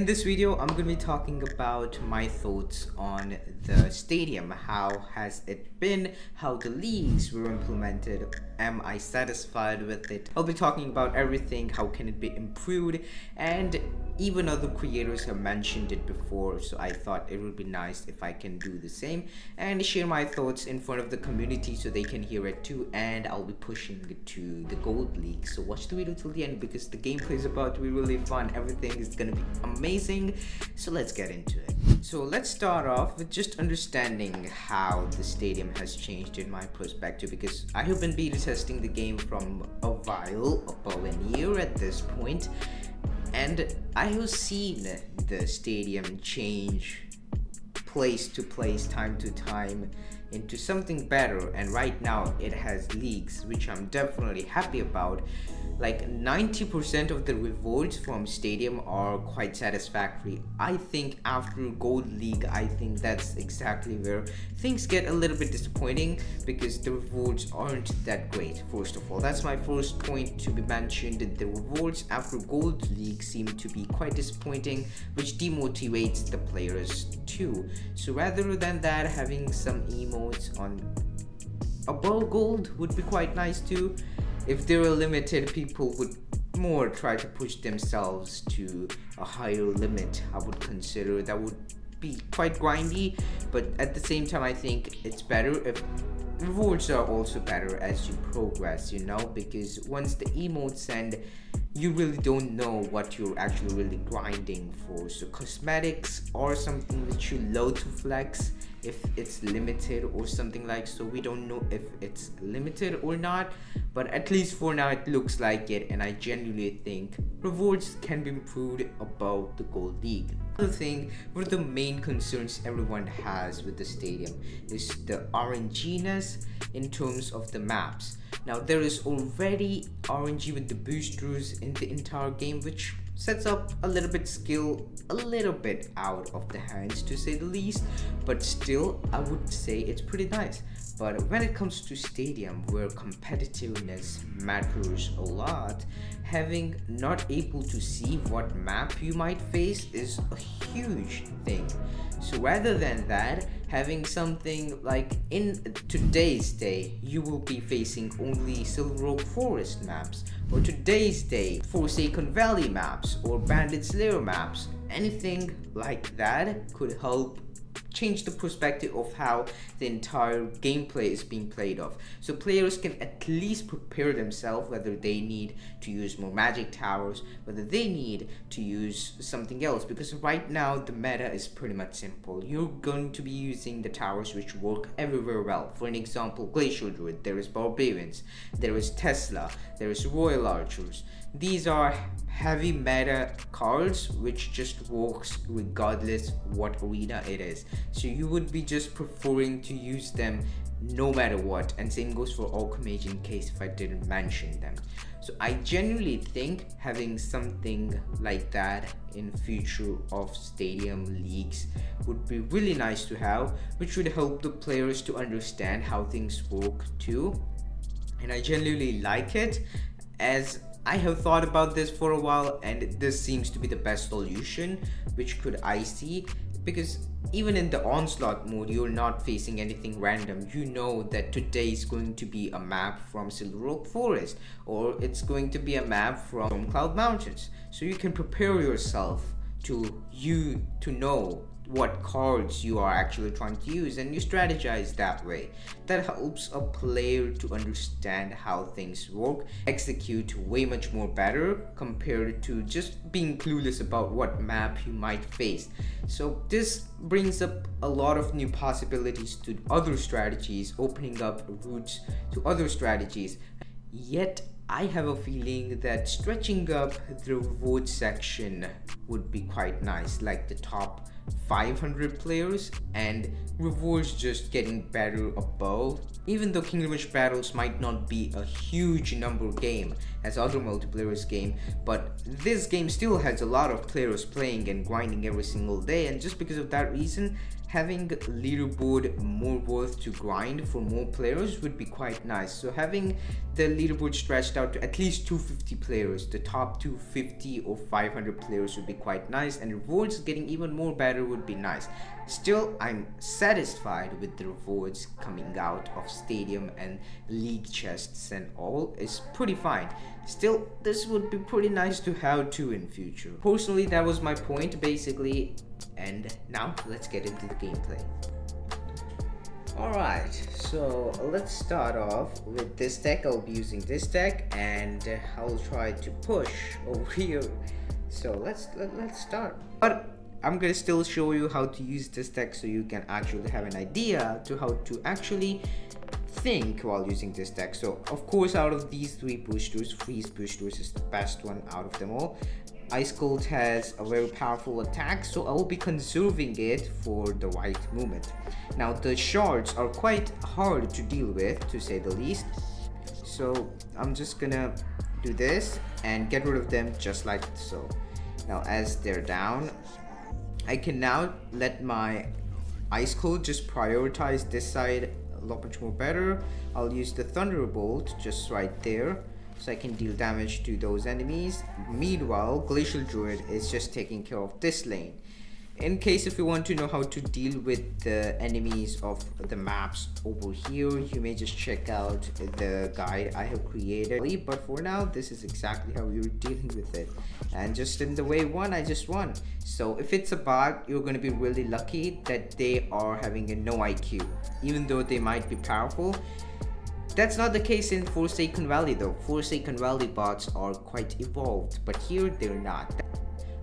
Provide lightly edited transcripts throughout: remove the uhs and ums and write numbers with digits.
In this video, I'm going to be talking about my thoughts on the stadium. How has it been? How the leagues were implemented? Am I satisfied with it? I'll be talking about everything. How can it be improved? And even other creators have mentioned it before, so I thought it would be nice if I can do the same and share my thoughts in front of the community so they can hear it too. And I'll be pushing it to the Gold League. So watch the video till the end because the gameplay is about to be really fun. Everything is going to be amazing. So let's get into it. So let's start off with just understanding how the stadium has changed in my perspective, because I have been beta testing the game from a while, about a year at this point, and I have seen the stadium change place to place, time to time, into something better. And right now it has leagues, which I'm definitely happy about. Like 90% of the rewards from stadium are quite satisfactory. I think after Gold League, I think that's exactly where things get a little bit disappointing, because the rewards aren't that great. First of all, that's my first point to be mentioned. The rewards after Gold League seem to be quite disappointing, which demotivates the players too. So rather than that, having some emotes on above gold would be quite nice too. If they were limited, people would more try to push themselves to a higher limit. I would consider that would be quite grindy, but at the same time I think it's better if rewards are also better as you progress, because once the emotes end, you really don't know what you're actually really grinding for. So cosmetics are something that you love to flex if it's limited or something like so. We don't know if it's limited or not, but at least for now it looks like it, and I genuinely think rewards can be improved above the Gold League. Another thing, one of the main concerns everyone has with the stadium is the RNG-ness in terms of the maps. Now there is already RNG with the boosters in the entire game, which sets up a little bit skill a little bit out of the hands, to say the least, but still I would say it's pretty nice. But when it comes to stadium, where competitiveness matters a lot, having not able to see what map you might face is a huge thing. So rather than that, having something like in today's day, you will be facing only Silver Oak Forest maps, or today's day, Forsaken Valley maps, or Bandit's Lair maps. Anything like that could help change the perspective of how the entire gameplay is being played off, so players can at least prepare themselves whether they need to use more magic towers, whether they need to use something else. Because right now the meta is pretty much simple. You're going to be using the towers which work everywhere well. For an example, Glacial Druid, there is Barbarians, there is Tesla, there is Royal Archers. These are heavy meta cards which just works regardless what arena it is, so you would be just preferring to use them no matter what. And same goes for Alchemage, in case if I didn't mention them. So I genuinely think having something like that in future of stadium leagues would be really nice to have, which would help the players to understand how things work too. And I genuinely like it, as I have thought about this for a while, and this seems to be the best solution which could I see, because even in the onslaught mode, you're not facing anything random. You know that today is going to be a map from Silver Oak Forest, or it's going to be a map from Cloud Mountains, so you can prepare yourself to know what cards you are actually trying to use, and you strategize that way. That helps a player to understand how things work, execute way much more better compared to just being clueless about what map you might face. So this brings up a lot of new possibilities to other strategies, opening up routes to other strategies. Yet I have a feeling that stretching up the reward section would be quite nice, like the top 500 players, and rewards just getting better above. Even though Kingdom Rush battles might not be a huge number game, as other multiplayers game, but this game still has a lot of players playing and grinding every single day, and just because of that reason, having leaderboard more worth to grind for more players would be quite nice. So having the leaderboard stretched out to at least 250 players, the top 250 or 500 players would be quite nice, and rewards getting even more better would be nice. Still, I'm satisfied with the rewards coming out of stadium and league chests and all. Is pretty fine. Still, this would be pretty nice to have too in future. Personally, that was my point basically. And now let's get into the gameplay. Alright, so let's start off with this deck. I'll be using this deck and I'll try to push over here. So let's start. But I'm gonna still show you how to use this deck so you can actually have an idea to how to actually think while using this deck. So of course, out of these three boosters, Freeze boosters is the best one out of them all. Ice Cold has a very powerful attack, so I will be conserving it for the right movement. Now the shards are quite hard to deal with, to say the least, so I'm just gonna do this and get rid of them just like so. Now as they're down, I can now let my Ice Cold just prioritize this side a lot much more better. I'll use the Thunderbolt just right there, so I can deal damage to those enemies. Meanwhile, Glacial Druid is just taking care of this lane. In case if you want to know how to deal with the enemies of the maps over here, you may just check out the guide I have created. But for now, this is exactly how you're dealing with it. And just in the wave 1, I just won. So if it's a bot, you're going to be really lucky that they are having a no IQ, even though they might be powerful. That's not the case in Forsaken Valley though. Forsaken Valley bots are quite evolved, but here they're not.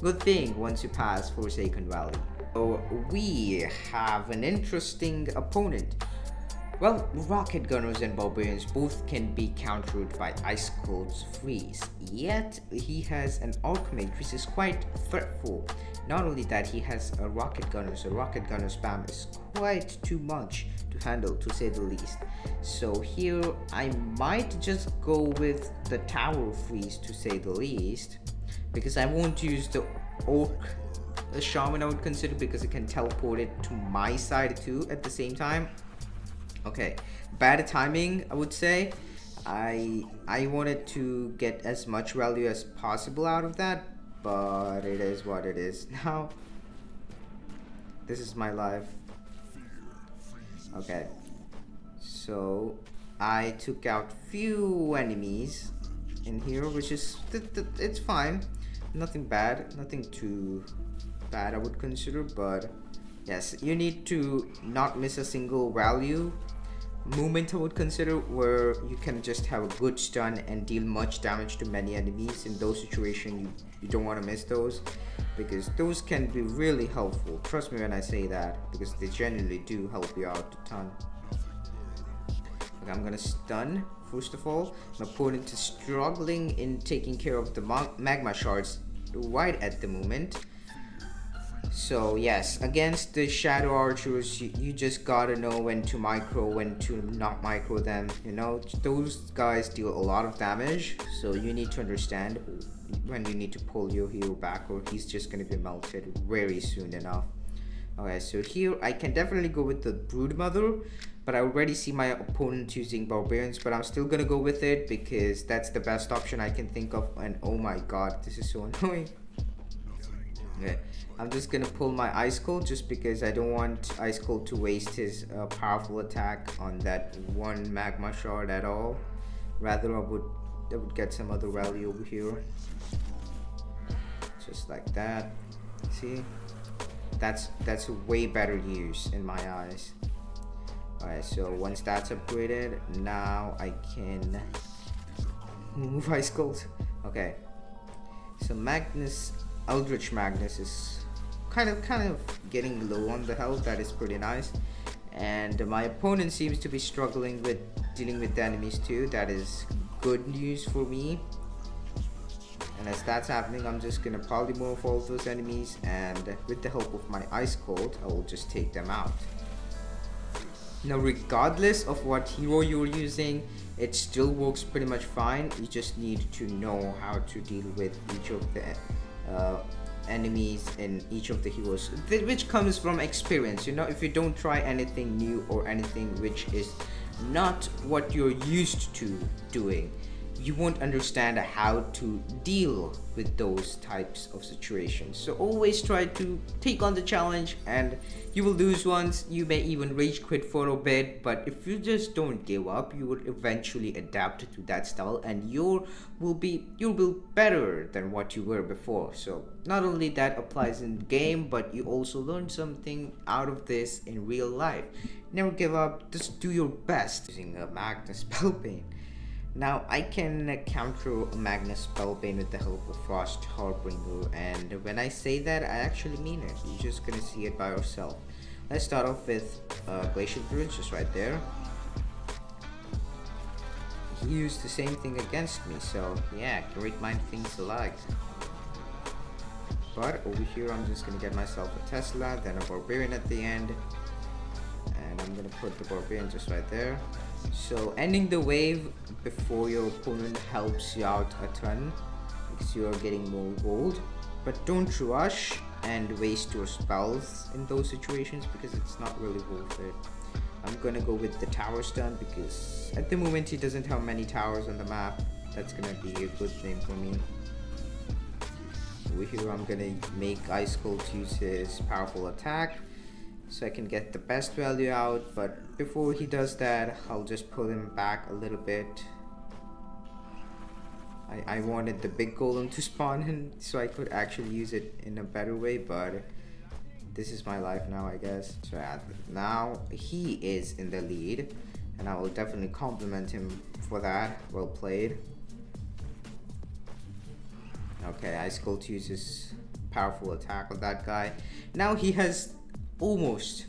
Good thing once you pass Forsaken Valley. So we have an interesting opponent. Well, Rocket Gunners and Barbarians both can be countered by Ice Cold's Freeze, yet he has an Archmage which is quite threatful. Not only that, he has a Rocket Gunner, so Rocket Gunner spam is quite too much to handle, to say the least. So here I might just go with the Tower Freeze, to say the least, because I won't use the Orc Shaman, I would consider, because it can teleport it to my side too at the same time. Okay, bad timing, I would say. I wanted to get as much value as possible out of that, but it is what it is now. This is my life. Okay, so I took out few enemies in here, which is it's fine, nothing bad, nothing too bad I would consider. But yes, you need to not miss a single value movement, I would consider, where you can just have a good stun and deal much damage to many enemies. In those situations, you don't want to miss those, because those can be really helpful. Trust me when I say that, because they genuinely do help you out a ton. Okay, I'm gonna stun first of all. My opponent is struggling in taking care of the magma shards right at the moment. So yes, against the Shadow Archers, you just gotta know when to micro, when to not micro them. You know, those guys deal a lot of damage, so you need to understand when you need to pull your hero back, or he's just gonna be melted very soon enough. Okay, so here I can definitely go with the Broodmother, but I already see my opponent using Barbarians, but I'm still gonna go with it because that's the best option I can think of. And oh my god, this is so annoying. Okay, I'm just gonna pull my Ice Cold just because I don't want Ice Cold to waste his powerful attack on that one magma shard at all. Rather, I would get some other value over here, just like that. See, that's a way better use in my eyes. Alright, so once that's upgraded, now I can move Ice Cold. Okay, so Eldritch Magnus is kind of getting low on the health. That is pretty nice. And my opponent seems to be struggling with dealing with the enemies too. That is good news for me. And as that's happening, I'm just gonna polymorph all those enemies, and with the help of my Ice Cold, I will just take them out. Now, regardless of what hero you're using, it still works pretty much fine. You just need to know how to deal with each of the enemies in each of the heroes, which comes from experience. You know, if you don't try anything new or anything which is not what you're used to doing, you won't understand how to deal with those types of situations. So always try to take on the challenge, and you will lose once, you may even rage quit for a bit, but if you just don't give up, you will eventually adapt to that style, and you'll be better than what you were before. So not only that applies in game, but you also learn something out of this in real life. Never give up, just do your best. Using a Magnus Spellbane. Now I can counter Magnus Spellbane with the help of Frost Harbinger, and when I say that, I actually mean it. You're just gonna see it by yourself. Let's start off with Glacial Druids, just right there. He used the same thing against me, so yeah, great mind thinks alike. But over here I'm just gonna get myself a Tesla, then a Barbarian at the end, and I'm gonna put the Barbarian just right there. So ending the wave before your opponent helps you out a ton because you're getting more gold, but don't rush and waste your spells in those situations because it's not really worth it. I'm gonna go with the tower stun because at the moment he doesn't have many towers on the map. That's gonna be a good thing for me. Over here I'm gonna make Ice Cold use his powerful attack so I can get the best value out, but before he does that, I'll just pull him back a little bit. I wanted the big golem to spawn in so I could actually use it in a better way, but this is my life now, I guess. So now he is in the lead, and I will definitely compliment him for that. Well played. Okay, Ice Cold uses powerful attack on that guy. Now he has almost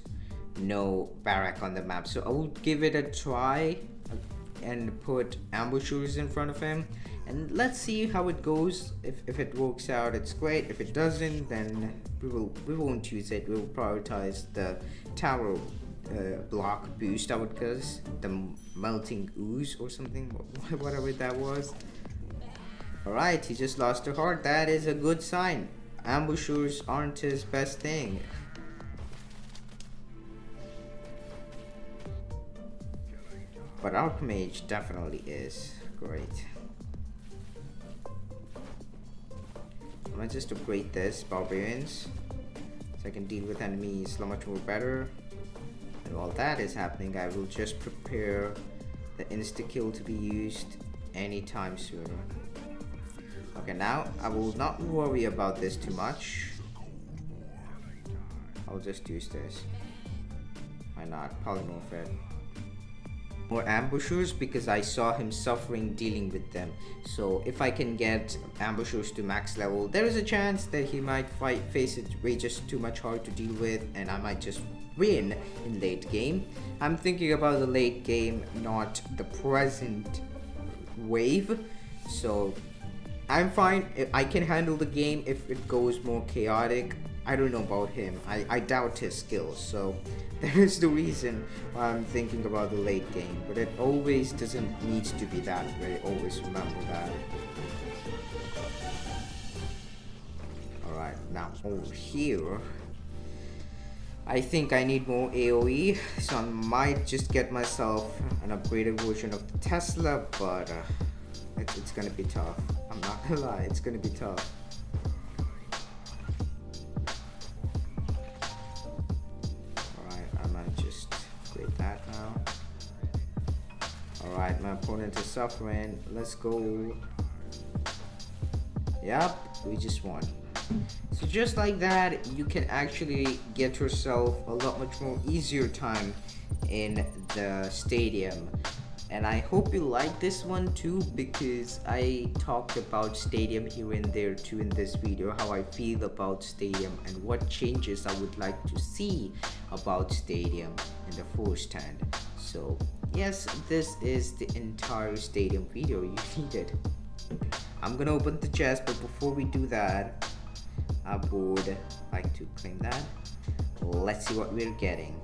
no barrack on the map, so I will give it a try and put ambushers in front of him, and let's see how it goes. If it works out, it's great. If it doesn't, then we won't use it. We'll prioritize the tower block boost, I would guess, the melting ooze or something, whatever that was. Alright, he just lost a heart. That is a good sign. Ambushers aren't his best thing. But Archmage definitely is great. I'm gonna just upgrade this Barbarians so I can deal with enemies so much more better. And while that is happening, I will just prepare the insta-kill to be used anytime sooner. Okay, now I will not worry about this too much. I'll just use this. Why not? Polymorph it. More ambushers because I saw him suffering dealing with them. So if I can get ambushers to max level, there is a chance that he might face it way just too much hard to deal with, and I might just win in late game. I'm thinking about the late game, not the present wave. So I'm fine. I can handle the game if it goes more chaotic. I don't know about him. I doubt his skills, so that is the reason why I'm thinking about the late game. But it always doesn't need to be that way. Always remember that. Alright, now over here, I think I need more AoE, so I might just get myself an upgraded version of the Tesla, but it's gonna be tough. I'm not gonna lie, it's gonna be tough. Alright, my opponent is suffering. Let's go. Yep, we just won. So just like that, you can actually get yourself a lot much more easier time in the stadium. And I hope you like this one too, because I talked about stadium here and there too in this video, how I feel about stadium and what changes I would like to see about stadium in the first hand. So yes, this is the entire stadium video you needed. I'm gonna open the chest, but before we do that, I would like to claim that. Let's see what we're getting.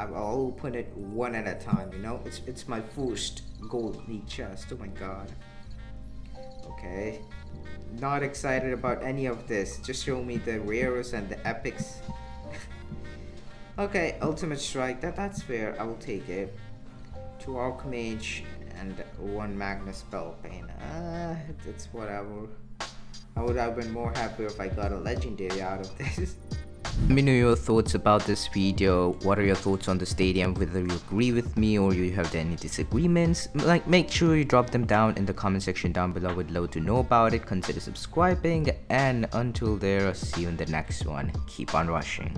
I'll open it one at a time. You know, it's my first gold league chest. Oh my god. Okay. Not excited about any of this. Just show me the rares and the epics. Okay, ultimate strike. That's fair. I will take it. 2 Archmage and 1 Magnus Spell Pain. It's whatever. I would have been more happier if I got a legendary out of this. Let me know your thoughts about this video. What are your thoughts on the stadium, whether you agree with me or you have any disagreements. Like, make sure you drop them down in the comment section down below. Would love to know about it. Consider subscribing, and until there, see you in the next one. Keep on rushing.